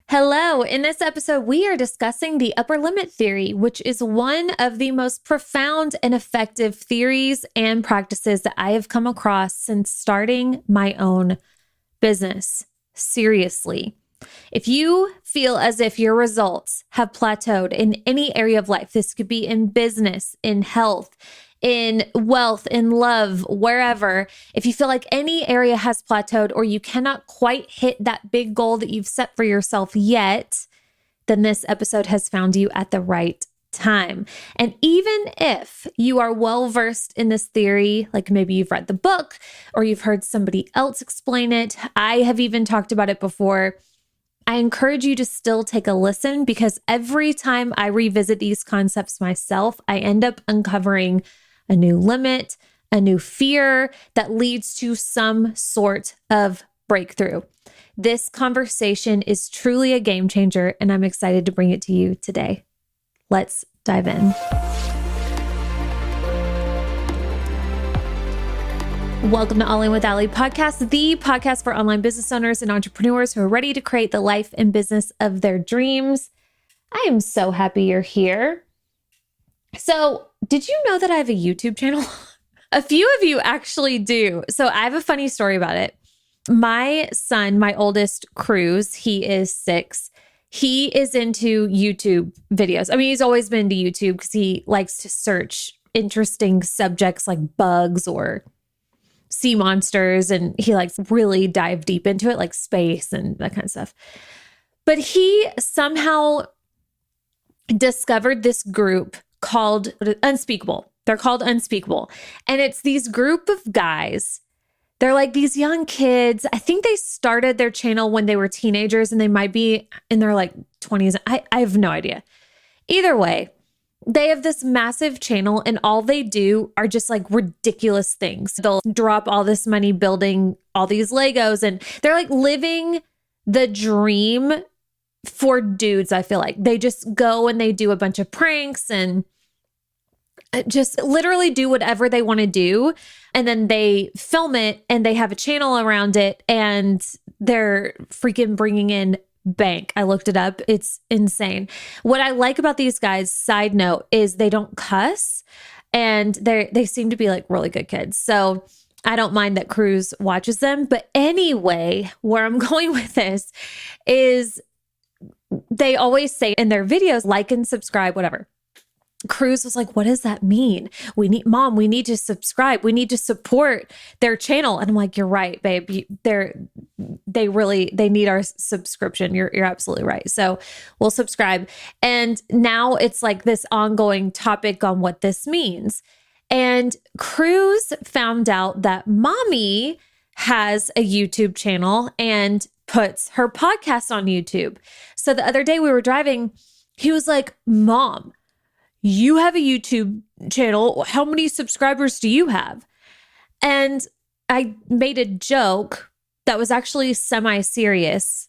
Hello. In this episode, we are discussing the upper limit theory, which is one of the most profound and effective theories and practices that I have come across since starting my own business. Seriously. If you feel as if your results have plateaued in any area of life, this could be in business, in health, in wealth, in love, wherever, if you feel like any area has plateaued or you cannot quite hit that big goal that you've set for yourself yet, then this episode has found you at the right time. And even if you are well-versed in this theory, like maybe you've read the book or you've heard somebody else explain it, I have even talked about it before, I encourage you to still take a listen because every time I revisit these concepts myself, I end up uncovering a new limit, a new fear that leads to some sort of breakthrough. This conversation is truly a game changer, and I'm excited to bring it to you today. Let's dive in. Welcome to All In with Allie podcast, the podcast for online business owners and entrepreneurs who are ready to create the life and business of their dreams. I am so happy you're here. So, did you know that I have a YouTube channel? A few of you actually do. So, I have a funny story about it. My son, my oldest, Cruz, he is 6. He is into YouTube videos. I mean, he's always been into YouTube because he likes to search interesting subjects like bugs or sea monsters. And he likes really dive deep into it, like space and that kind of stuff. But he somehow discovered this group called Unspeakable. They're called Unspeakable. And it's these group of guys. They're like these young kids. I think they started their channel when they were teenagers and they might be in their like 20s. I have no idea. Either way, they have this massive channel and all they do are just like ridiculous things. They'll drop all this money building all these Legos and they're like living the dream for dudes. I feel like they just go and they do a bunch of pranks and just literally do whatever they want to do. And then they film it and they have a channel around it and they're freaking bringing in bank. I looked it up. It's insane. What I like about these guys, side note, is they don't cuss and they seem to be like really good kids. So I don't mind that Cruz watches them. But anyway, where I'm going with this is they always say in their videos, like and subscribe, whatever. Cruz was like, what does that mean? We need to subscribe. We need to support their channel. And I'm like, you're right, babe. They need our subscription. You're absolutely right. So we'll subscribe. And now it's like this ongoing topic on what this means. And Cruz found out that mommy has a YouTube channel and puts her podcast on YouTube. So the other day we were driving, he was like, Mom, you have a YouTube channel. How many subscribers do you have? And I made a joke that was actually semi-serious.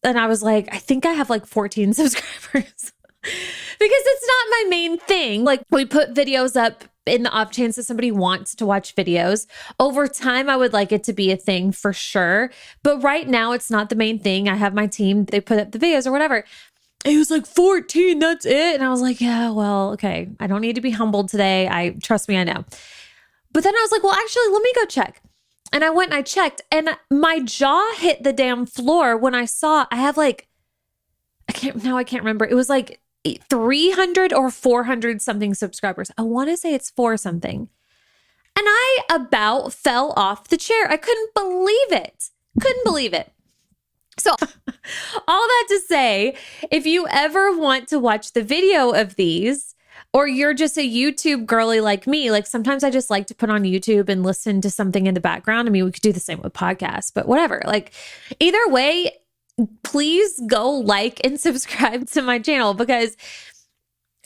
And I was like, I think I have like 14 subscribers because it's not my main thing. Like we put videos up in the off chance that somebody wants to watch videos. Over time, I would like it to be a thing for sure. But right now, it's not the main thing. I have my team. They put up the videos or whatever. He was like, 14, that's it. And I was like, yeah, well, okay. I don't need to be humbled today. Trust me, I know. But then I was like, well, actually, let me go check. And I went and I checked and my jaw hit the damn floor when I saw I have like, I can't remember. It was like 300 or 400 something subscribers. I want to say it's 4 something. And I about fell off the chair. I couldn't believe it. So all that to say, if you ever want to watch the video of these, or you're just a YouTube girly like me, like sometimes I just like to put on YouTube and listen to something in the background. I mean, we could do the same with podcasts, but whatever. Like either way, please go like and subscribe to my channel because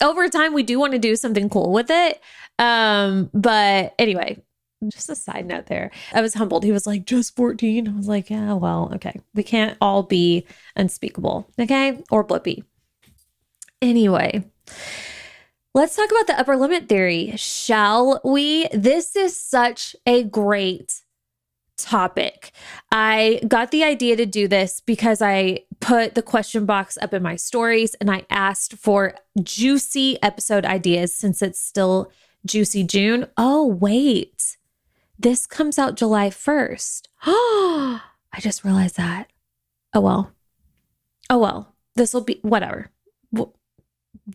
over time we do want to do something cool with it. But anyway, just a side note there. I was humbled. He was like, just 14. I was like, yeah, well, okay. We can't all be Unspeakable, okay? Or Blippi. Anyway, let's talk about the upper limit theory, shall we? This is such a great topic. I got the idea to do this because I put the question box up in my stories and I asked for juicy episode ideas since it's still Juicy June. Oh, wait. This comes out July 1st. Oh, I just realized that. Oh, well. Oh, well. This will be whatever.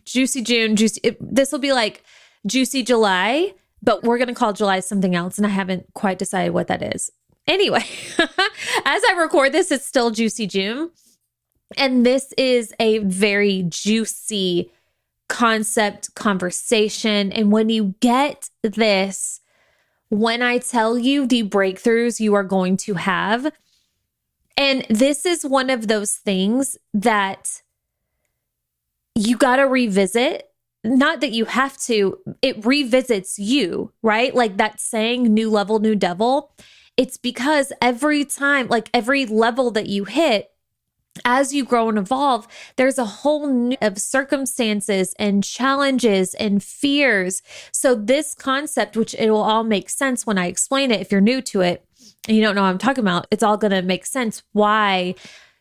Juicy June, this will be like Juicy July, but we're going to call July something else. And I haven't quite decided what that is. Anyway, as I record this, it's still Juicy June. And this is a very juicy concept conversation. And when you get this, when I tell you the breakthroughs you are going to have, and this is one of those things that you got to revisit. Not that you have to, it revisits you, right? Like that saying, new level, new devil. It's because every time, like every level that you hit, as you grow and evolve, there's a whole new of circumstances and challenges and fears. So this concept, which it will all make sense when I explain it, if you're new to it and you don't know what I'm talking about, it's all going to make sense why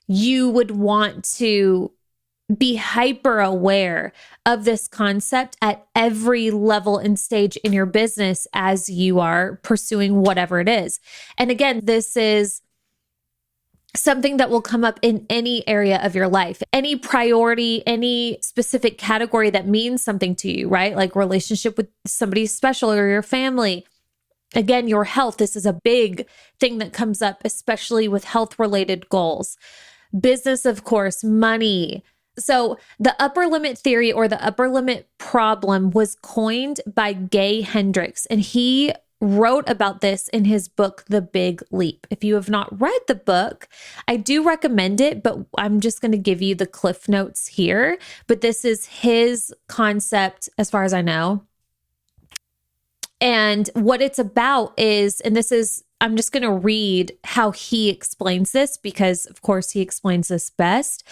you would want to be hyper aware of this concept at every level and stage in your business as you are pursuing whatever it is. And again, this is something that will come up in any area of your life, any priority, any specific category that means something to you, right? Like relationship with somebody special or your family. Again, your health. This is a big thing that comes up, especially with health related goals. Business, of course, money. So the upper limit theory or the upper limit problem was coined by Gay Hendricks, and he wrote about this in his book, The Big Leap. If you have not read the book, I do recommend it, but I'm just going to give you the cliff notes here. But this is his concept as far as I know. And what it's about is, and this is, I'm just going to read how he explains this because, of course, he explains this best.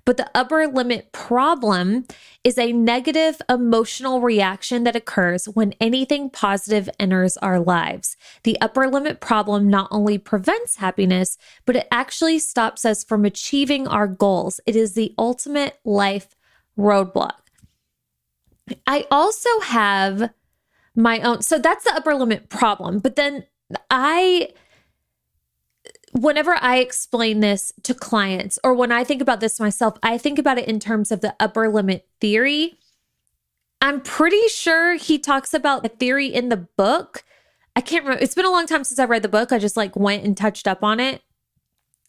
But the upper limit problem is a negative emotional reaction that occurs when anything positive enters our lives. The upper limit problem not only prevents happiness, but it actually stops us from achieving our goals. It is the ultimate life roadblock. I also have my own, so that's the upper limit problem. But then whenever I explain this to clients, or when I think about this myself, I think about it in terms of the upper limit theory. I'm pretty sure he talks about the theory in the book. I can't remember. It's been a long time since I read the book. I just like went and touched up on it.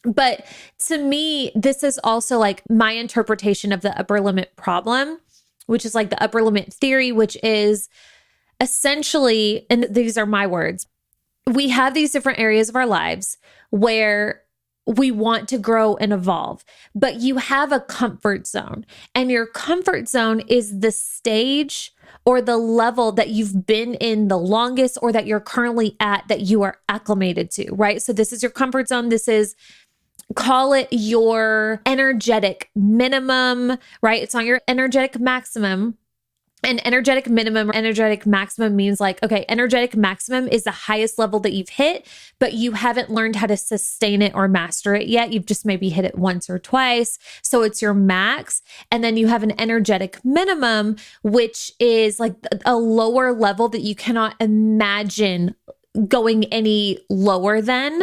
But to me, this is also like my interpretation of the upper limit problem, which is like the upper limit theory, which is essentially, and these are my words, we have these different areas of our lives where we want to grow and evolve, but you have a comfort zone, and your comfort zone is the stage or the level that you've been in the longest or that you're currently at that you are acclimated to, right? So this is your comfort zone. This is, call it your energetic minimum, right? It's not your energetic maximum. An energetic minimum or energetic maximum means like, okay, energetic maximum is the highest level that you've hit, but you haven't learned how to sustain it or master it yet. You've just maybe hit it once or twice. So it's your max. And then you have an energetic minimum, which is like a lower level that you cannot imagine going any lower than.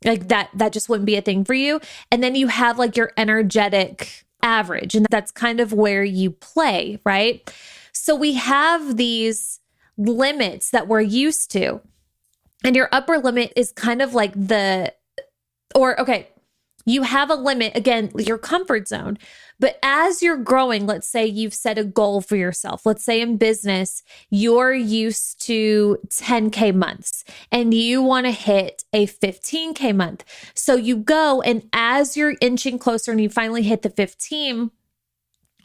Like that just wouldn't be a thing for you. And then you have like your energetic average, and that's kind of where you play, right? So we have these limits that we're used to. And your upper limit is kind of like you have a limit, again, your comfort zone. But as you're growing, let's say you've set a goal for yourself. Let's say in business, you're used to 10K months and you want to hit a 15K month. So you go, and as you're inching closer and you finally hit the 15,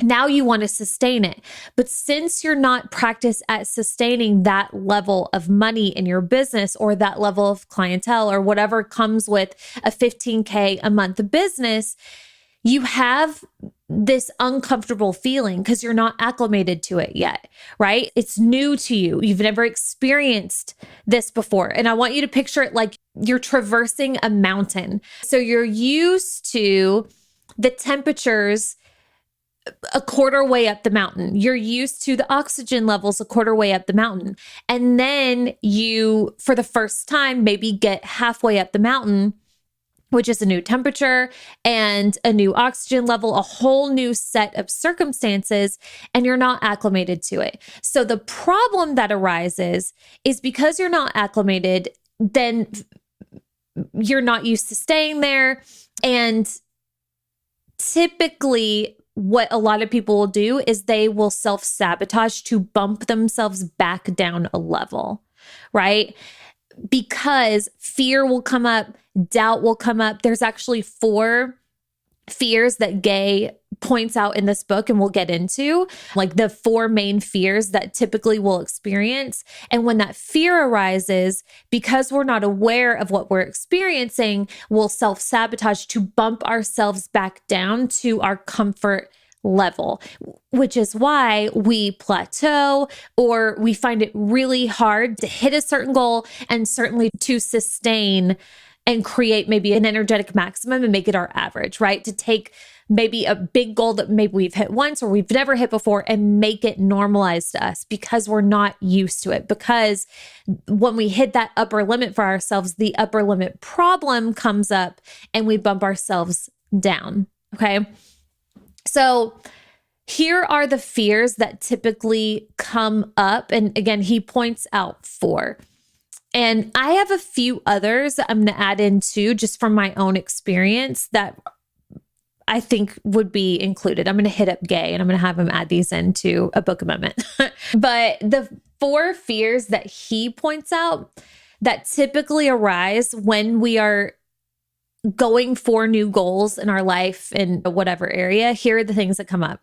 now you want to sustain it. But since you're not practiced at sustaining that level of money in your business or that level of clientele or whatever comes with a 15K a month business, you have this uncomfortable feeling because you're not acclimated to it yet, right? It's new to you. You've never experienced this before. And I want you to picture it like you're traversing a mountain. So you're used to the temperatures a quarter way up the mountain. You're used to the oxygen levels a quarter way up the mountain. And then you, for the first time, maybe get halfway up the mountain, which is a new temperature and a new oxygen level, a whole new set of circumstances, and you're not acclimated to it. So the problem that arises is because you're not acclimated, then you're not used to staying there. And typically, what a lot of people will do is they will self-sabotage to bump themselves back down a level, right? Because fear will come up, doubt will come up. There's actually 4 fears that Gay points out in this book, and we'll get into like the 4 main fears that typically we'll experience. And when that fear arises, because we're not aware of what we're experiencing, we'll self-sabotage to bump ourselves back down to our comfort level, which is why we plateau or we find it really hard to hit a certain goal and certainly to sustain and create maybe an energetic maximum and make it our average, right? To take maybe a big goal that maybe we've hit once or we've never hit before and make it normalized to us because we're not used to it. Because when we hit that upper limit for ourselves, the upper limit problem comes up and we bump ourselves down, okay? So here are the fears that typically come up. And again, he points out 4. And I have a few others that I'm going to add in too, just from my own experience that I think would be included. I'm going to hit up Gay and I'm going to have him add these into a book amendment. But the 4 fears that he points out that typically arise when we are going for new goals in our life in whatever area, here are the things that come up.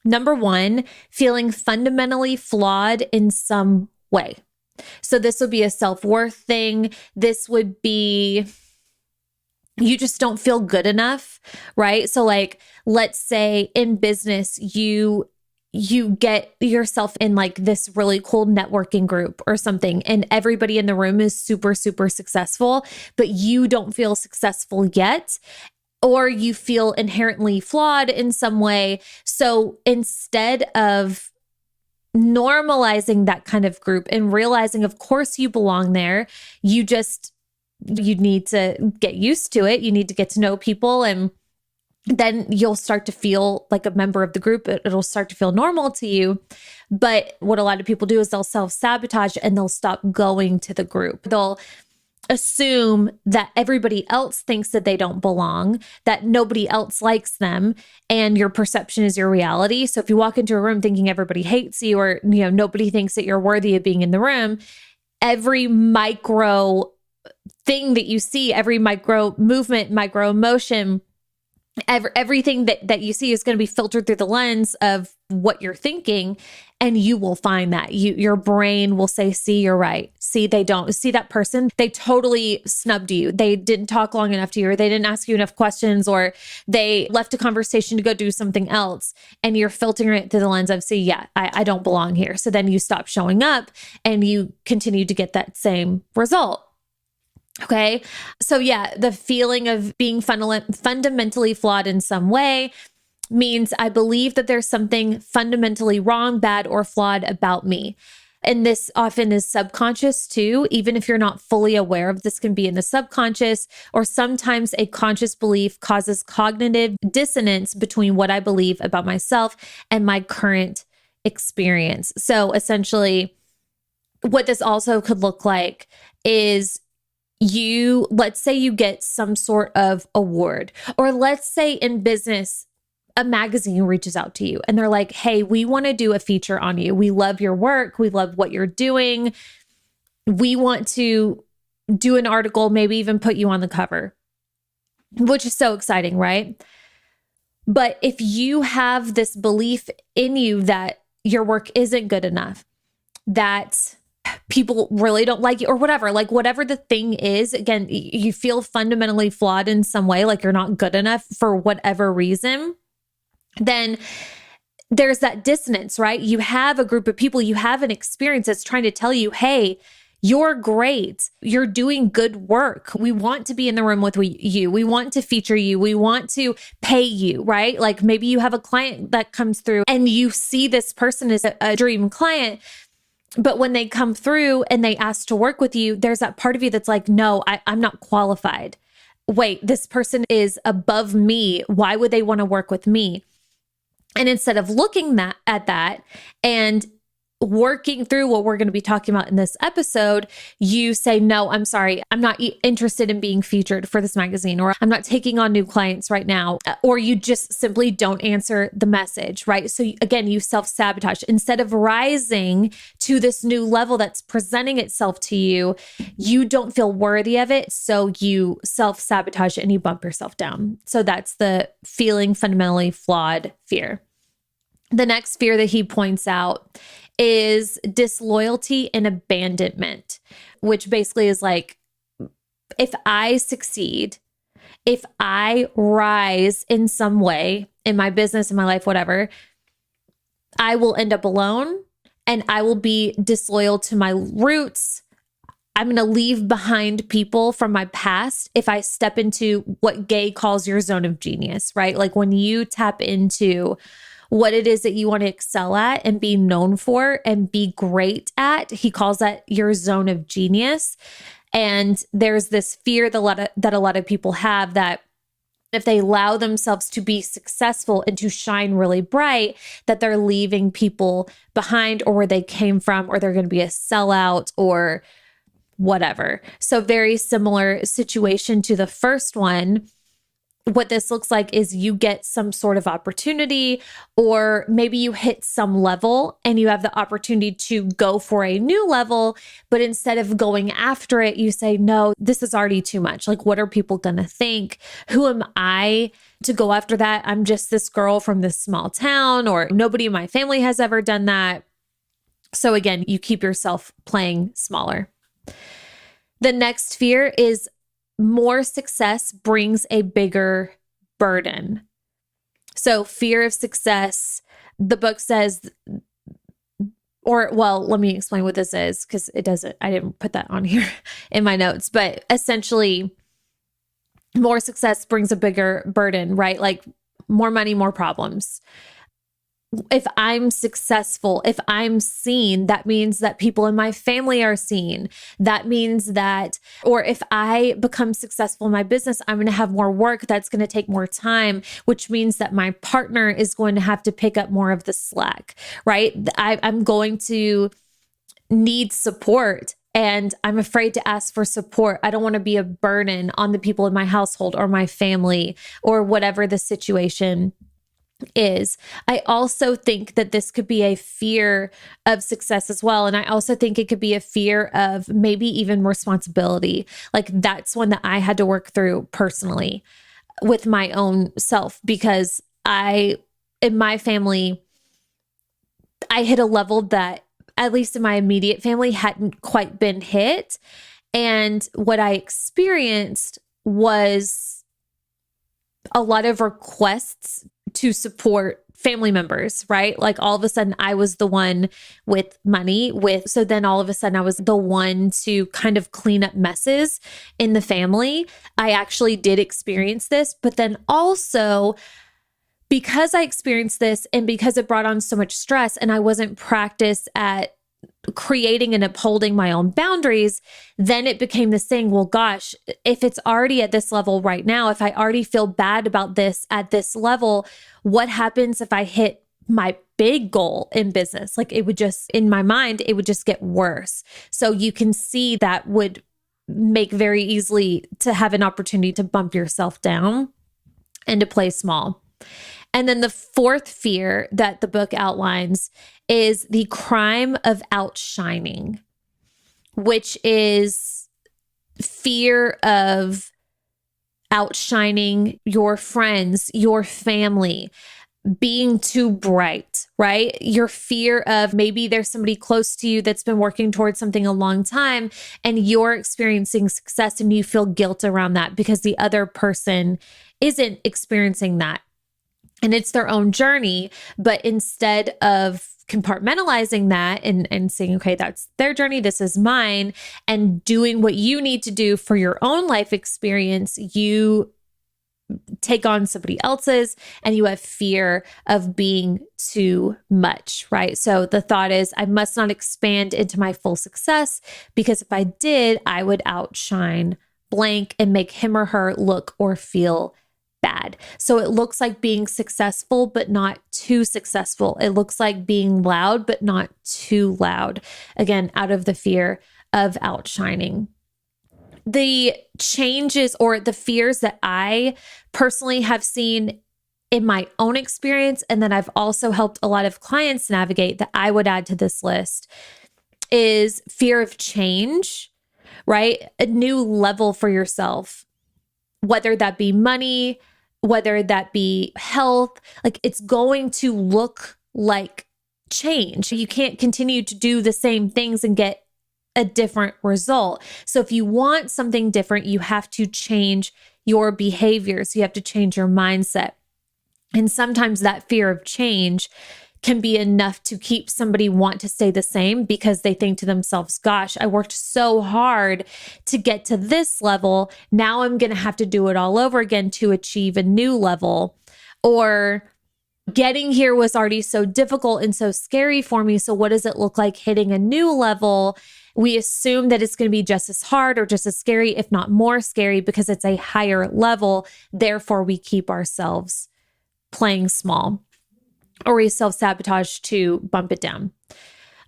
Number 1, feeling fundamentally flawed in some way. So this would be a self-worth thing. This would be, you just don't feel good enough, right? So like, let's say in business, you get yourself in like this really cool networking group or something, and everybody in the room is super, super successful, but you don't feel successful yet, or you feel inherently flawed in some way. So instead of normalizing that kind of group and realizing, of course, you belong there, you need to get used to it. You need to get to know people, and then you'll start to feel like a member of the group. It'll start to feel normal to you. But what a lot of people do is they'll self-sabotage and they'll stop going to the group. They'll assume that everybody else thinks that they don't belong, that nobody else likes them, and your perception is your reality. So if you walk into a room thinking everybody hates you, or nobody thinks that you're worthy of being in the room, every micro thing that you see, every micro movement, micro emotion, everything that you see is going to be filtered through the lens of what you're thinking. And you will find that your brain will say, see, you're right. See, they don't see that person. They totally snubbed you. They didn't talk long enough to you, or they didn't ask you enough questions, or they left a conversation to go do something else. And you're filtering it through the lens of, see, yeah, I don't belong here. So then you stop showing up and you continue to get that same result. Okay. So yeah, the feeling of being fundamentally flawed in some way means I believe that there's something fundamentally wrong, bad, or flawed about me. And this often is subconscious too. Even if you're not fully aware of this, can be in the subconscious, or sometimes a conscious belief causes cognitive dissonance between what I believe about myself and my current experience. So essentially, what this also could look like is let's say you get some sort of award, or let's say in business, a magazine reaches out to you and they're like, hey, we want to do a feature on you. We love your work. We love what you're doing. We want to do an article, maybe even put you on the cover, which is so exciting, right? But if you have this belief in you that your work isn't good enough, that people really don't like you or whatever, like whatever the thing is, again, you feel fundamentally flawed in some way, like you're not good enough for whatever reason. then there's that dissonance, right? You have a group of people, you have an experience that's trying to tell you, hey, you're great. You're doing good work. We want to be in the room with you. We want to feature you. We want to pay you, right? Like maybe you have a client that comes through and you see this person as a dream client. But when they come through and they ask to work with you, there's that part of you that's like, no, I'm not qualified. Wait, this person is above me. Why would they want to work with me? And instead of looking at that and working through what we're going to be talking about in this episode, you say, no, I'm sorry. I'm not interested in being featured for this magazine, or I'm not taking on new clients right now. Or you just simply don't answer the message, right? So again, you self-sabotage. Instead of rising to this new level that's presenting itself to you, you don't feel worthy of it. So you self-sabotage and you bump yourself down. So that's the feeling fundamentally flawed fear. The next fear that he points out is disloyalty and abandonment, which basically is like, if I succeed, if I rise in some way in my business, in my life, whatever, I will end up alone and I will be disloyal to my roots. I'm going to leave behind people from my past if I step into what Gay calls your zone of genius, right? Like when you tap into what it is that you want to excel at and be known for and be great at. He calls that your zone of genius. And there's this fear that a lot of people have that if they allow themselves to be successful and to shine really bright, that they're leaving people behind or where they came from, or they're going to be a sellout or whatever. So very similar situation to the first one. What this looks like is you get some sort of opportunity, or maybe you hit some level and you have the opportunity to go for a new level, but instead of going after it, you say, no, this is already too much. Like, what are people going to think? Who am I to go after that? I'm just this girl from this small town, or nobody in my family has ever done that. So again, you keep yourself playing smaller. The next fear is more success brings a bigger burden. So fear of success, the book says, let me explain what this is because I didn't put that on here in my notes, but essentially more success brings a bigger burden, right? Like more money, more problems. If I'm successful, if I'm seen, that means that people in my family are seen. That means that, or if I become successful in my business, I'm going to have more work. That's going to take more time, which means that my partner is going to have to pick up more of the slack, right? I'm going to need support. And I'm afraid to ask for support. I don't want to be a burden on the people in my household or my family or whatever the situation is. I also think that this could be a fear of success as well. And I also think it could be a fear of maybe even responsibility. Like that's one that I had to work through personally with my own self, because in my family, I hit a level that at least in my immediate family hadn't quite been hit. And what I experienced was a lot of requests to support family members, right? Like all of a sudden I was the one with money so then all of a sudden I was the one to kind of clean up messes in the family. I actually did experience this, but then also because I experienced this and because it brought on so much stress and I wasn't practiced at creating and upholding my own boundaries, then it became this thing, well, gosh, if it's already at this level right now, if I already feel bad about this at this level, what happens if I hit my big goal in business? Like it would just, in my mind, it would just get worse. So you can see that would make very easily to have an opportunity to bump yourself down and to play small. And then the fourth fear that the book outlines is the crime of outshining, which is fear of outshining your friends, your family, being too bright, right? Your fear of maybe there's somebody close to you that's been working towards something a long time and you're experiencing success and you feel guilt around that because the other person isn't experiencing that. and it's their own journey. But instead of compartmentalizing that and saying, okay, that's their journey, this is mine, and doing what you need to do for your own life experience, you take on somebody else's and you have fear of being too much, right? So the thought is, I must not expand into my full success, because if I did, I would outshine blank and make him or her look or feel bad. So it looks like being successful, but not too successful. It looks like being loud, but not too loud. Again, out of the fear of outshining. The changes or the fears that I personally have seen in my own experience, and that I've also helped a lot of clients navigate, that I would add to this list, is fear of change, right? A new level for yourself, whether that be money, whether that be health, like it's going to look like change. You can't continue to do the same things and get a different result. So if you want something different, you have to change your behaviors. You have to change your mindset. And sometimes that fear of change can be enough to keep somebody want to stay the same, because they think to themselves, gosh, I worked so hard to get to this level. Now I'm going to have to do it all over again to achieve a new level. Or getting here was already so difficult and so scary for me. So what does it look like hitting a new level? We assume that it's going to be just as hard or just as scary, if not more scary, because it's a higher level. Therefore, we keep ourselves playing small, or we self-sabotage to bump it down.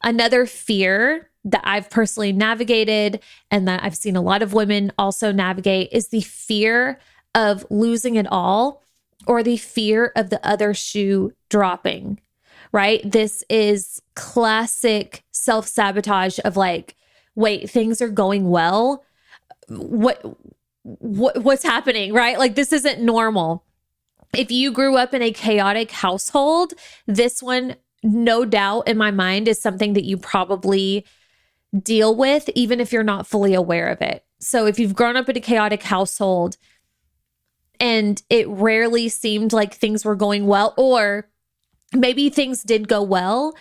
Another fear that I've personally navigated, and that I've seen a lot of women also navigate, is the fear of losing it all, or the fear of the other shoe dropping, right? This is classic self-sabotage of like, wait, things are going well. What's happening, right? Like, this isn't normal. If you grew up in a chaotic household, this one, no doubt in my mind, is something that you probably deal with, even if you're not fully aware of it. So if you've grown up in a chaotic household and it rarely seemed like things were going well, or maybe things did go well,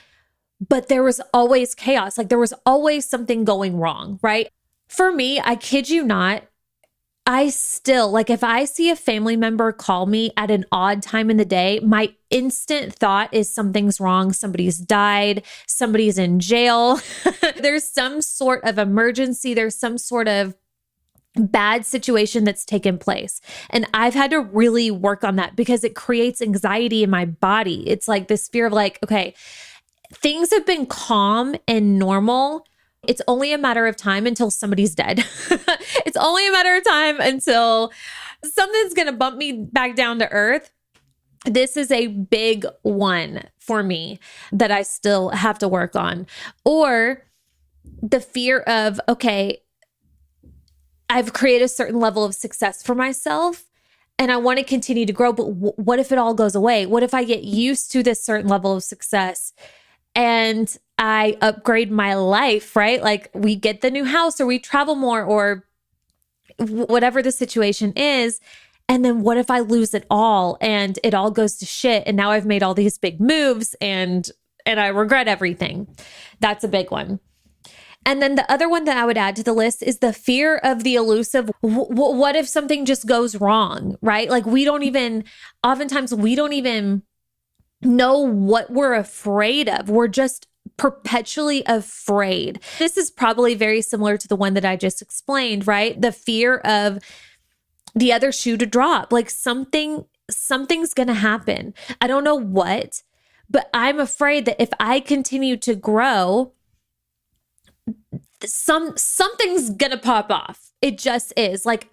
but there was always chaos, like there was always something going wrong, right? For me, I kid you not, I still, like, if I see a family member call me at an odd time in the day, my instant thought is something's wrong. Somebody's died. Somebody's in jail. There's some sort of emergency. There's some sort of bad situation that's taken place. And I've had to really work on that, because it creates anxiety in my body. It's like this fear of like, okay, things have been calm and normal. It's only a matter of time until somebody's dead. It's only a matter of time until something's going to bump me back down to earth. This is a big one for me that I still have to work on. Or the fear of, okay, I've created a certain level of success for myself and I want to continue to grow, but what if it all goes away? What if I get used to this certain level of success and I upgrade my life, right? Like we get the new house or we travel more or whatever the situation is. And then what if I lose it all and it all goes to shit? And now I've made all these big moves and I regret everything. That's a big one. And then the other one that I would add to the list is the fear of the elusive. What if something just goes wrong, right? Like oftentimes we don't even know what we're afraid of. We're just perpetually afraid. This is probably very similar to the one that I just explained, right? The fear of the other shoe to drop, like something's going to happen. I don't know what, but I'm afraid that if I continue to grow, something's going to pop off. It just is. Like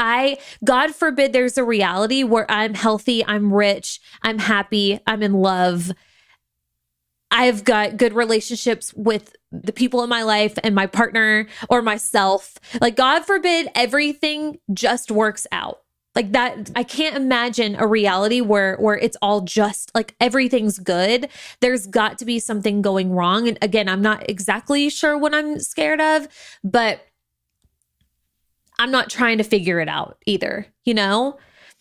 God forbid there's a reality where I'm healthy, I'm rich, I'm happy, I'm in love. I've got good relationships with the people in my life and my partner or myself. Like God forbid everything just works out. Like that, I can't imagine a reality where it's all just like everything's good. There's got to be something going wrong. And again, I'm not exactly sure what I'm scared of, but I'm not trying to figure it out either, you know?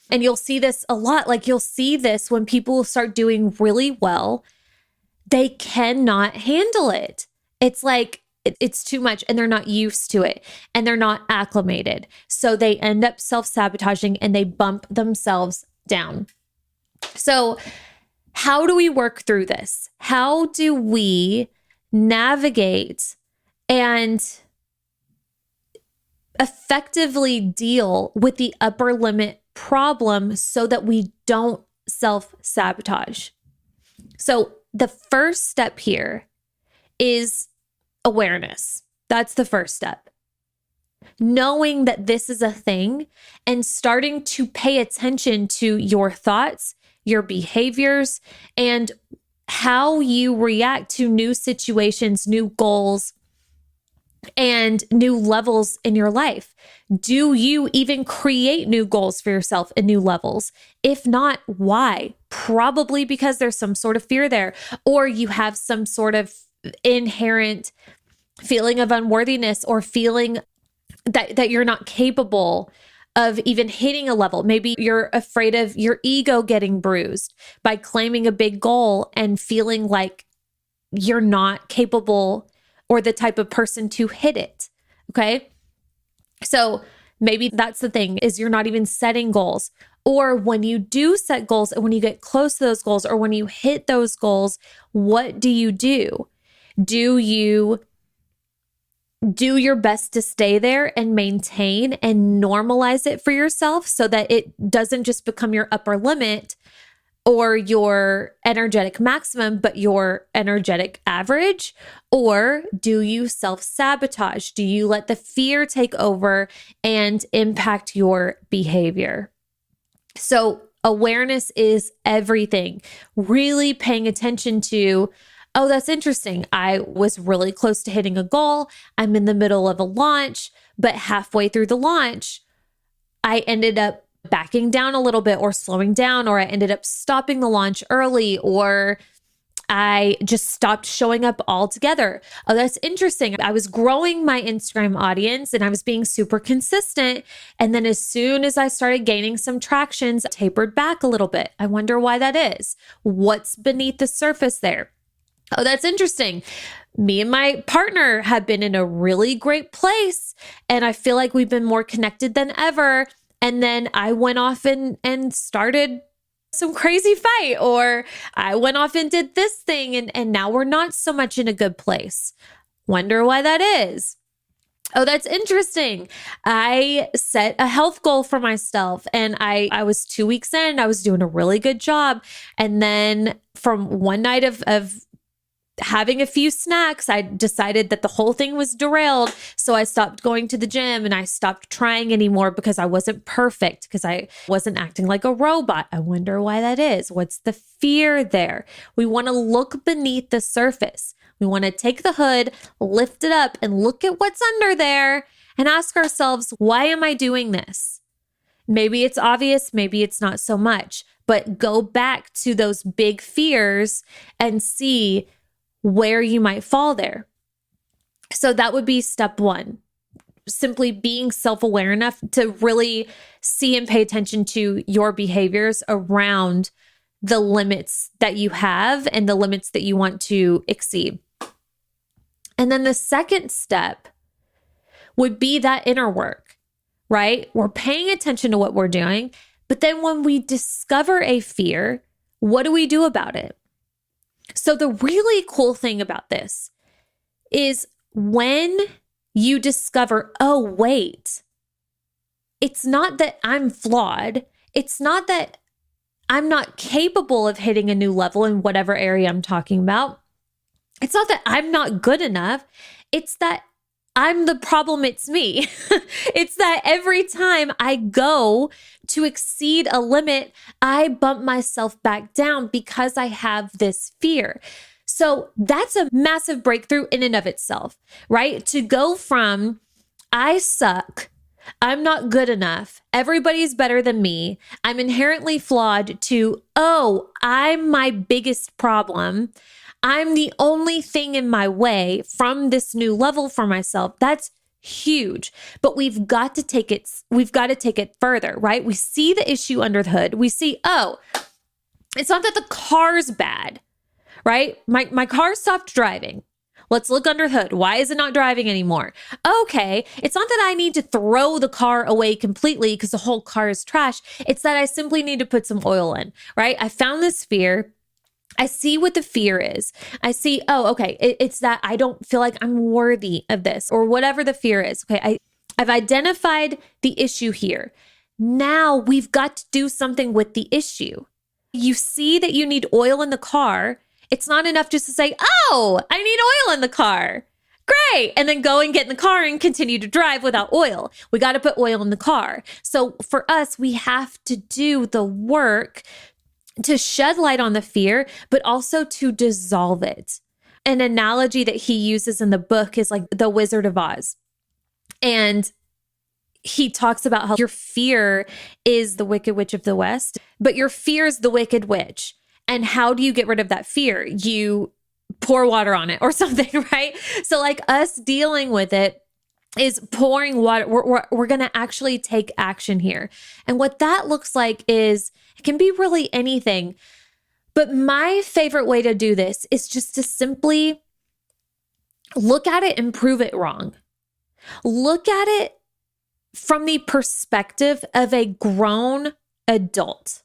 And you'll see this a lot. Like you'll see this when people start doing really well, they cannot handle it. It's like, it's too much and they're not used to it and they're not acclimated. So they end up self-sabotaging and they bump themselves down. So how do we work through this? How do we navigate and effectively deal with the upper limit problem so that we don't self-sabotage? So the first step here is awareness. That's the first step. Knowing that this is a thing and starting to pay attention to your thoughts, your behaviors, and how you react to new situations, new goals, and new levels in your life. Do you even create new goals for yourself and new levels? If not, why? Probably because there's some sort of fear there, or you have some sort of inherent feeling of unworthiness or feeling that you're not capable of even hitting a level. Maybe you're afraid of your ego getting bruised by claiming a big goal and feeling like you're not capable or the type of person to hit it. Okay. So maybe that's the thing, is you're not even setting goals. Or when you do set goals and when you get close to those goals or when you hit those goals, what do you do? Do you do your best to stay there and maintain and normalize it for yourself so that it doesn't just become your upper limit or your energetic maximum, but your energetic average? Or do you self-sabotage? Do you let the fear take over and impact your behavior? So awareness is everything. Really paying attention to, oh, that's interesting. I was really close to hitting a goal. I'm in the middle of a launch, but halfway through the launch, I ended up backing down a little bit or slowing down, or I ended up stopping the launch early, or I just stopped showing up altogether. Oh, that's interesting. I was growing my Instagram audience and I was being super consistent. And then as soon as I started gaining some tractions, I tapered back a little bit. I wonder why that is. What's beneath the surface there? Oh, that's interesting. Me and my partner have been in a really great place and I feel like we've been more connected than ever. And then I went off and started some crazy fight, or I went off and did this thing and now we're not so much in a good place. Wonder why that is. Oh, that's interesting. I set a health goal for myself and I was 2 weeks in, I was doing a really good job. And then from one night of having a few snacks, I decided that the whole thing was derailed. So I stopped going to the gym and I stopped trying anymore because I wasn't perfect, because I wasn't acting like a robot. I wonder why that is. What's the fear there? We want to look beneath the surface. We want to take the hood, lift it up, and look at what's under there and ask ourselves, why am I doing this? Maybe it's obvious, maybe it's not so much, but go back to those big fears and see where you might fall there. So that would be step one, simply being self-aware enough to really see and pay attention to your behaviors around the limits that you have and the limits that you want to exceed. And then the second step would be that inner work, right? We're paying attention to what we're doing, but then when we discover a fear, what do we do about it? So the really cool thing about this is when you discover, oh, wait, it's not that I'm flawed. It's not that I'm not capable of hitting a new level in whatever area I'm talking about. It's not that I'm not good enough. It's that I'm the problem. It's me. It's that every time I go to exceed a limit, I bump myself back down because I have this fear. So that's a massive breakthrough in and of itself, right? To go from I suck, I'm not good enough, everybody's better than me, I'm inherently flawed, to, oh, I'm my biggest problem, I'm the only thing in my way, from this new level for myself. That's huge, but we've got to take it further, right? We see the issue under the hood. We see, oh, it's not that the car's bad, right? My car stopped driving. Let's look under the hood. Why is it not driving anymore? Okay, it's not that I need to throw the car away completely because the whole car is trash. It's that I simply need to put some oil in, right? I found this fear. I see what the fear is. I see, oh, okay, it's that I don't feel like I'm worthy of this or whatever the fear is. Okay, I've identified the issue here. Now we've got to do something with the issue. You see that you need oil in the car. It's not enough just to say, oh, I need oil in the car. Great. And then go and get in the car and continue to drive without oil. We got to put oil in the car. So for us, we have to do the work to shed light on the fear, but also to dissolve it. An analogy that he uses in the book is like the Wizard of Oz. And he talks about how your fear is the Wicked Witch of the West, but your fear is the Wicked Witch. And how do you get rid of that fear? You pour water on it or something, right? So like us dealing with it is pouring water. We're going to actually take action here. And what that looks like is, it can be really anything. But my favorite way to do this is just to simply look at it and prove it wrong. Look at it from the perspective of a grown adult.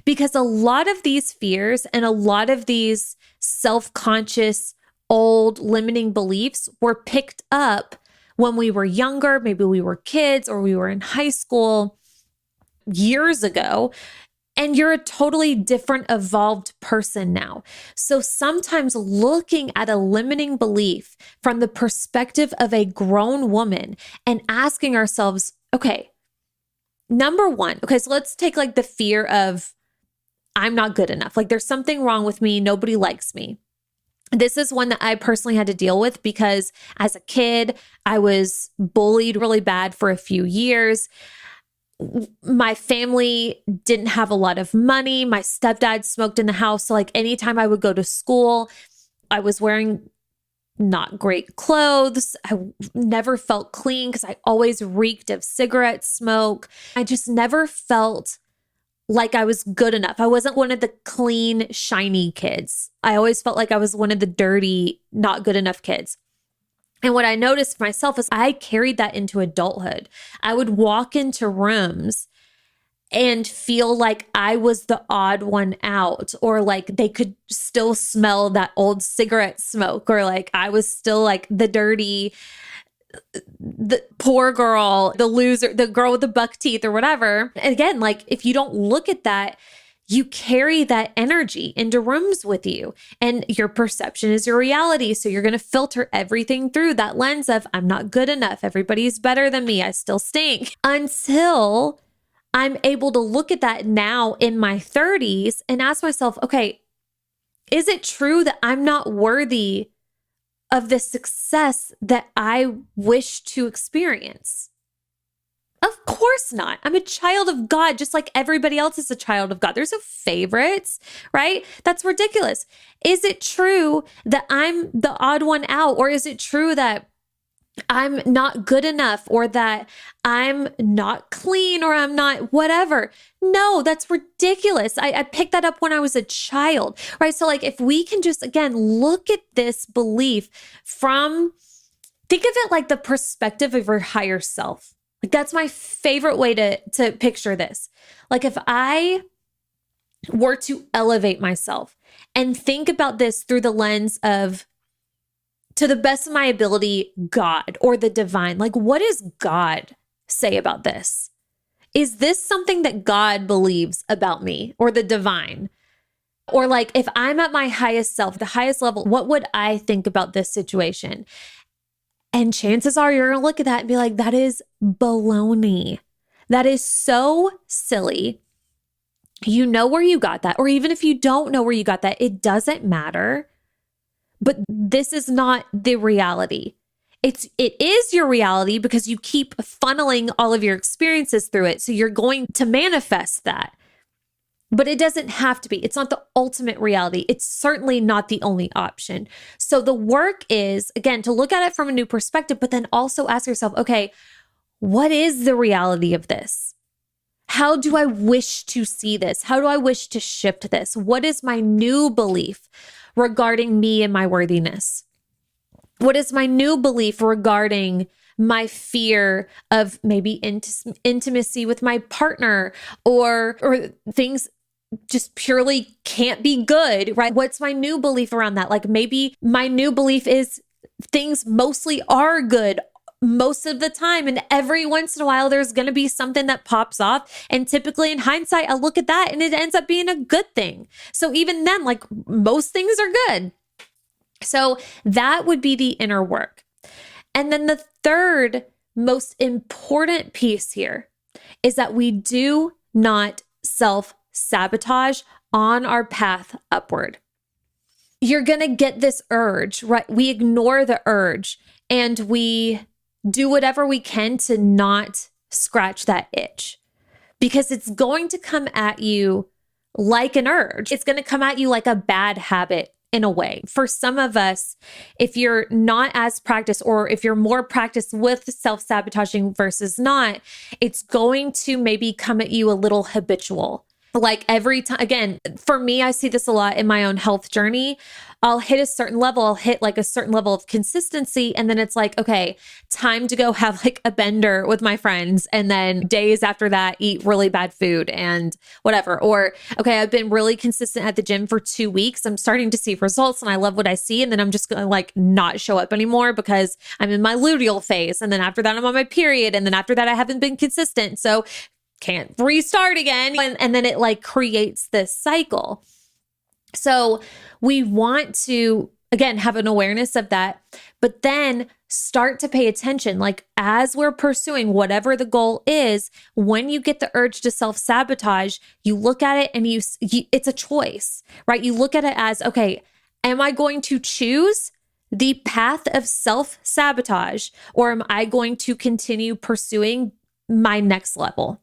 Because a lot of these fears and a lot of these self-conscious, old limiting beliefs were picked up when we were younger. Maybe we were kids or we were in high school years ago. And you're a totally different, evolved person now. So sometimes looking at a limiting belief from the perspective of a grown woman and asking ourselves, okay, number one, okay, so let's take like the fear of I'm not good enough. Like there's something wrong with me. Nobody likes me. This is one that I personally had to deal with because as a kid, I was bullied really bad for a few years. My family didn't have a lot of money. My stepdad smoked in the house. So like anytime I would go to school, I was wearing not great clothes. I never felt clean because I always reeked of cigarette smoke. I just never felt like I was good enough. I wasn't one of the clean, shiny kids. I always felt like I was one of the dirty, not good enough kids. And what I noticed for myself is I carried that into adulthood. I would walk into rooms and feel like I was the odd one out, or like they could still smell that old cigarette smoke, or like I was still like the dirty, the poor girl, the loser, the girl with the buck teeth or whatever. And again, like if you don't look at that, you carry that energy into rooms with you, and your perception is your reality. So you're going to filter everything through that lens of I'm not good enough. Everybody's better than me. I still stink, until I'm able to look at that now in my 30s and ask myself, okay, is it true that I'm not worthy of the success that I wish to experience? Of course not. I'm a child of God, just like everybody else is a child of God. There's no favorites, right? That's ridiculous. Is it true that I'm the odd one out? Or is it true that I'm not good enough, or that I'm not clean, or I'm not whatever? No, that's ridiculous. I picked that up when I was a child, right? So like if we can just, again, look at this belief from, think of it like the perspective of your higher self. Like that's my favorite way to picture this. Like if I were to elevate myself and think about this through the lens of, to the best of my ability, God or the divine. Like, what does God say about this? Is this something that God believes about me or the divine? Or like, if I'm at my highest self, the highest level, what would I think about this situation? And chances are you're going to look at that and be like, that is baloney. That is so silly. You know where you got that. Or even if you don't know where you got that, it doesn't matter. But this is not the reality. It is your reality because you keep funneling all of your experiences through it. So you're going to manifest that. But it doesn't have to be. It's not the ultimate reality. It's certainly not the only option. So the work is, again, to look at it from a new perspective, but then also ask yourself, okay, what is the reality of this? How do I wish to see this? How do I wish to shift this? What is my new belief regarding me and my worthiness? What is my new belief regarding my fear of maybe intimacy with my partner or things just purely can't be good, right? What's my new belief around that? Like maybe my new belief is things mostly are good most of the time. And every once in a while, there's going to be something that pops off. And typically in hindsight, I look at that and it ends up being a good thing. So even then, like most things are good. So that would be the inner work. And then the third most important piece here is that we do not self-sabotage on our path upward. You're going to get this urge, right? We ignore the urge and we do whatever we can to not scratch that itch because it's going to come at you like an urge. It's going to come at you like a bad habit in a way. For some of us, if you're not as practiced or if you're more practiced with self-sabotaging versus not, it's going to maybe come at you a little habitual. Like every time, again, for me, I see this a lot in my own health journey. I'll hit a certain level, I'll hit like a certain level of consistency. And then it's like, okay, time to go have like a bender with my friends. And then days after that, eat really bad food and whatever. Or, okay, I've been really consistent at the gym for 2 weeks. I'm starting to see results and I love what I see. And then I'm just going to like not show up anymore because I'm in my luteal phase. And then after that, I'm on my period. And then after that, I haven't been consistent. So can't restart again. And then it like creates this cycle. So we want to, again, have an awareness of that, but then start to pay attention. Like as we're pursuing whatever the goal is, when you get the urge to self-sabotage, you look at it and it's a choice, right? You look at it as, okay, am I going to choose the path of self-sabotage or am I going to continue pursuing my next level?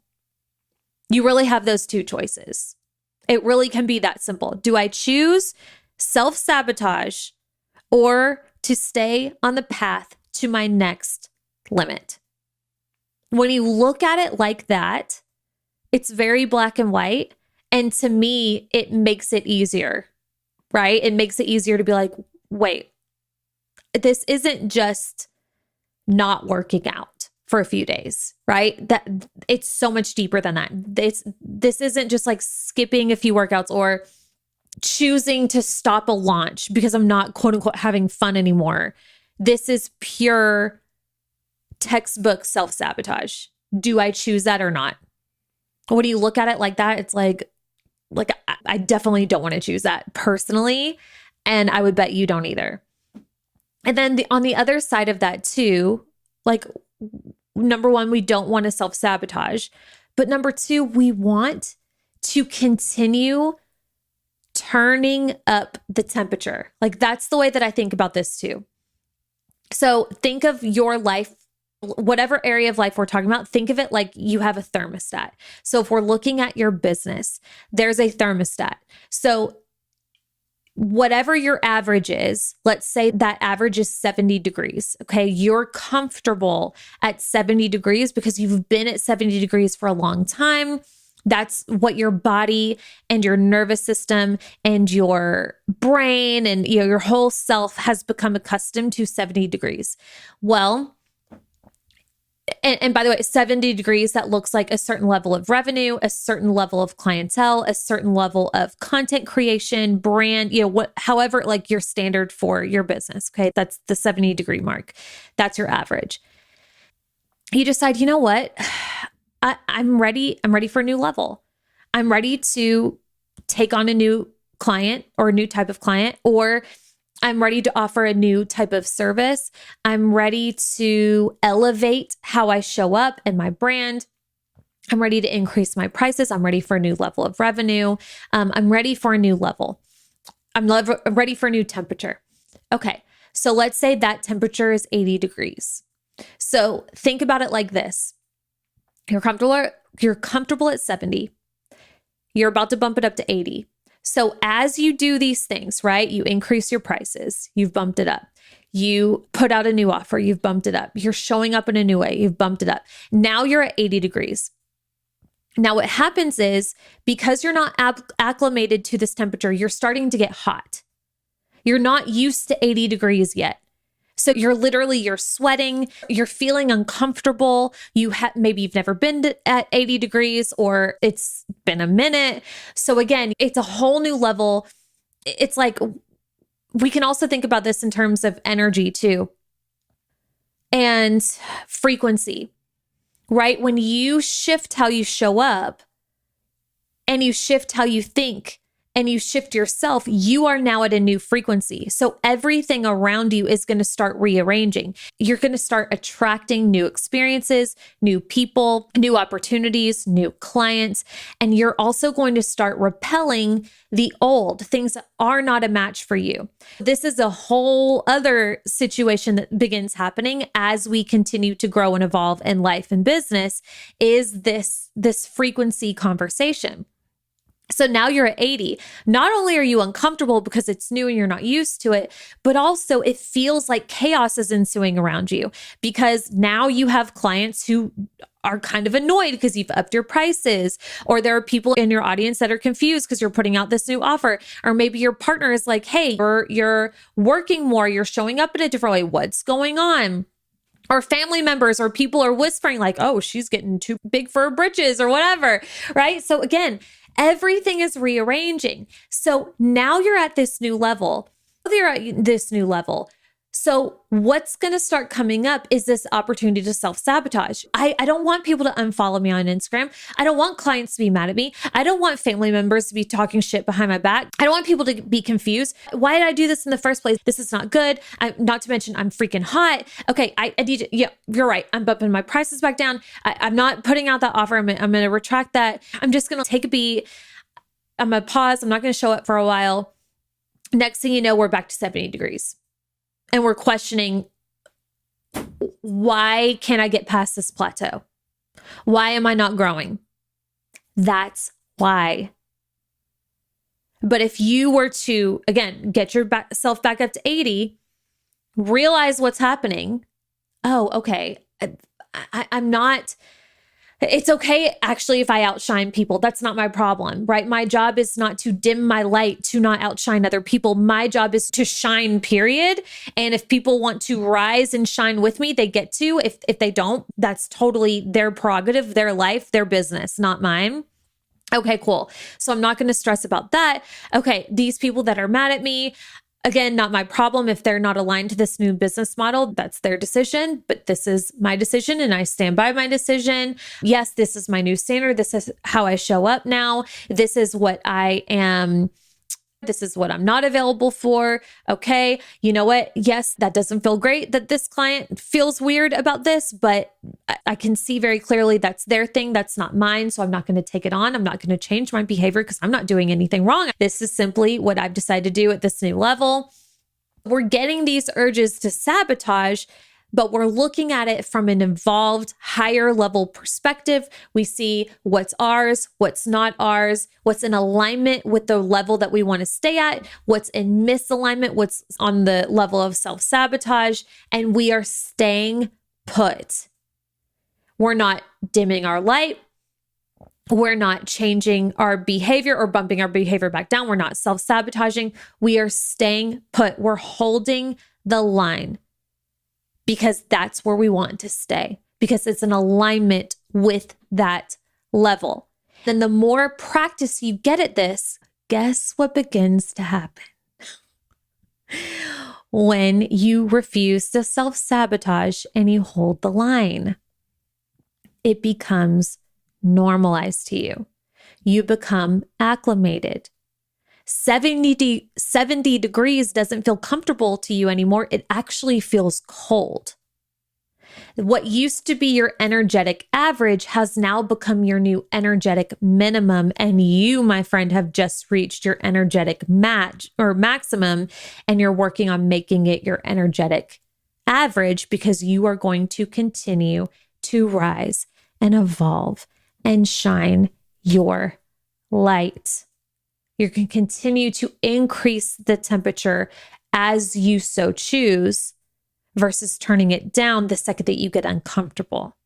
You really have those two choices. It really can be that simple. Do I choose self-sabotage or to stay on the path to my next limit? When you look at it like that, it's very black and white. And to me, it makes it easier, right? It makes it easier to be like, wait, this isn't just not working out for a few days, right? That it's so much deeper than that. This isn't just like skipping a few workouts or choosing to stop a launch because I'm not quote unquote having fun anymore. This is pure textbook self-sabotage. Do I choose that or not? When you look at it like that, it's like I definitely don't want to choose that personally. And I would bet you don't either. And then on the other side of that too, like number one, we don't want to self-sabotage. But number two, we want to continue turning up the temperature. Like that's the way that I think about this too. So think of your life, whatever area of life we're talking about, think of it like you have a thermostat. So if we're looking at your business, there's a thermostat. So whatever your average is, let's say that average is 70 degrees. Okay. You're comfortable at 70 degrees because you've been at 70 degrees for a long time. That's what your body and your nervous system and your brain and your whole self has become accustomed to 70 degrees. Well, and by the way, 70 degrees, that looks like a certain level of revenue, a certain level of clientele, a certain level of content creation, brand, however, like your standard for your business. Okay. That's the 70-degree mark. That's your average. You decide, you know what? I'm ready. I'm ready for a new level. I'm ready to take on a new client or a new type of client, or I'm ready to offer a new type of service. I'm ready to elevate how I show up and my brand. I'm ready to increase my prices. I'm ready for a new level of revenue. I'm ready for a new level. I'm ready for a new temperature. Okay. So let's say that temperature is 80 degrees. So think about it like this. You're comfortable at 70. You're about to bump it up to 80. So as you do these things, right? You increase your prices, you've bumped it up. You put out a new offer, you've bumped it up. You're showing up in a new way, you've bumped it up. Now you're at 80 degrees. Now what happens is, because you're not acclimated to this temperature, you're starting to get hot. You're not used to 80 degrees yet. So you're sweating, you're feeling uncomfortable. Maybe you've never been at 80 degrees, or it's been a minute. So again, it's a whole new level. It's like, we can also think about this in terms of energy too, and frequency, right? When you shift how you show up, and you shift how you think, and you shift yourself, you are now at a new frequency. So everything around you is going to start rearranging. You're going to start attracting new experiences, new people, new opportunities, new clients, and you're also going to start repelling the old things that are not a match for you. This is a whole other situation that begins happening as we continue to grow and evolve in life and business, is this frequency conversation. So now you're at 80. Not only are you uncomfortable because it's new and you're not used to it, but also it feels like chaos is ensuing around you, because now you have clients who are kind of annoyed because you've upped your prices, or there are people in your audience that are confused because you're putting out this new offer, or maybe your partner is like, hey, you're working more, you're showing up in a different way. What's going on? Or family members or people are whispering like, oh, she's getting too big for her britches or whatever, right? So again, everything is rearranging. So now you're at this new level. So what's going to start coming up is this opportunity to self-sabotage. I don't want people to unfollow me on Instagram. I don't want clients to be mad at me. I don't want family members to be talking shit behind my back. I don't want people to be confused. Why did I do this in the first place? This is not good. Not to mention I'm freaking hot. Okay, I need to, yeah, you're right. I'm bumping my prices back down. I'm not putting out that offer. I'm going to retract that. I'm just going to take a beat. I'm going to pause. I'm not going to show up for a while. Next thing you know, we're back to 70 degrees. And we're questioning, why can't I get past this plateau? Why am I not growing? That's why. But if you were to, again, get yourself back up to 80, realize what's happening. Oh, okay. I'm not... It's okay, actually, if I outshine people. That's not my problem, right? My job is not to dim my light, to not outshine other people. My job is to shine, period. And if people want to rise and shine with me, they get to. If they don't, that's totally their prerogative, their life, their business, not mine. Okay, cool. So I'm not going to stress about that. Okay, these people that are mad at me, again, not my problem. If they're not aligned to this new business model, that's their decision, but this is my decision and I stand by my decision. Yes, this is my new standard. This is how I show up now. This is what I am. This is what I'm not available for. Okay. You know what? Yes, that doesn't feel great that this client feels weird about this, but I can see very clearly that's their thing. That's not mine. So I'm not going to take it on. I'm not going to change my behavior because I'm not doing anything wrong. This is simply what I've decided to do at this new level. We're getting these urges to sabotage, but we're looking at it from an evolved, higher level perspective. We see what's ours, what's not ours, what's in alignment with the level that we want to stay at, what's in misalignment, what's on the level of self-sabotage, and we are staying put. We're not dimming our light. We're not changing our behavior or bumping our behavior back down. We're not self-sabotaging. We are staying put. We're holding the line, because that's where we want to stay, because it's in alignment with that level. Then the more practice you get at this, guess what begins to happen? When you refuse to self-sabotage and you hold the line, it becomes normalized to you. You become acclimated. 70 degrees doesn't feel comfortable to you anymore. It actually feels cold. What used to be your energetic average has now become your new energetic minimum. And you, my friend, have just reached your energetic match or maximum, and you're working on making it your energetic average, because you are going to continue to rise and evolve and shine your light. You can continue to increase the temperature as you so choose versus turning it down the second that you get uncomfortable,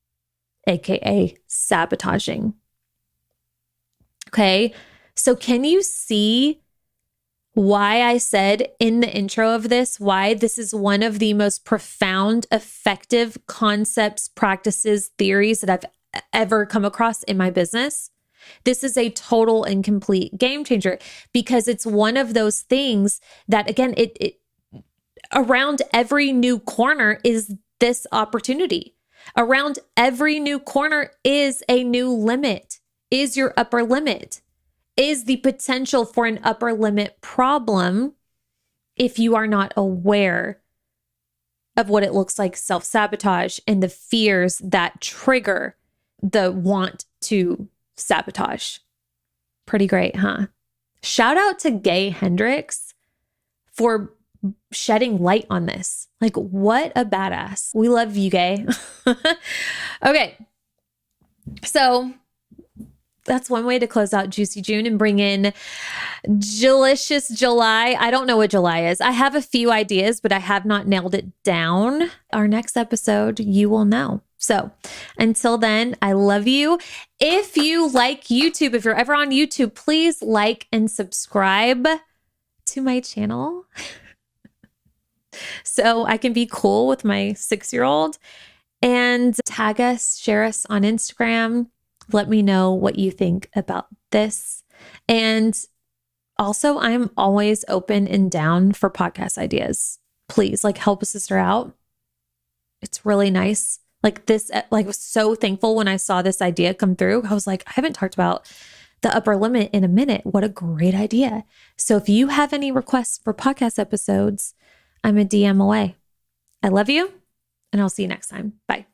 AKA sabotaging. Okay, so can you see why I said in the intro of this, why this is one of the most profound, effective concepts, practices, theories that I've ever come across in my business? This is a total and complete game changer because it's one of those things that, again, it around every new corner is this opportunity. Around every new corner is a new limit, is your upper limit, is the potential for an upper limit problem if you are not aware of what it looks like self-sabotage and the fears that trigger the want to sabotage. Pretty great, huh? Shout out to Gay Hendricks for shedding light on this. Like, what a badass. We love you, Gay. Okay. So that's one way to close out Juicy June and bring in delicious July. I don't know what July is. I have a few ideas, but I have not nailed it down. Our next episode, you will know. So until then, I love you. If you like YouTube, if you're ever on YouTube, please like and subscribe to my channel so I can be cool with my 6-year-old, and tag us, share us on Instagram. Let me know what you think about this. And also, I'm always open and down for podcast ideas. Please, help a sister out. It's really nice. I was so thankful when I saw this idea come through. I was like, I haven't talked about the upper limit in a minute. What a great idea. So if you have any requests for podcast episodes, I'm a DM away. I love you, and I'll see you next time. Bye.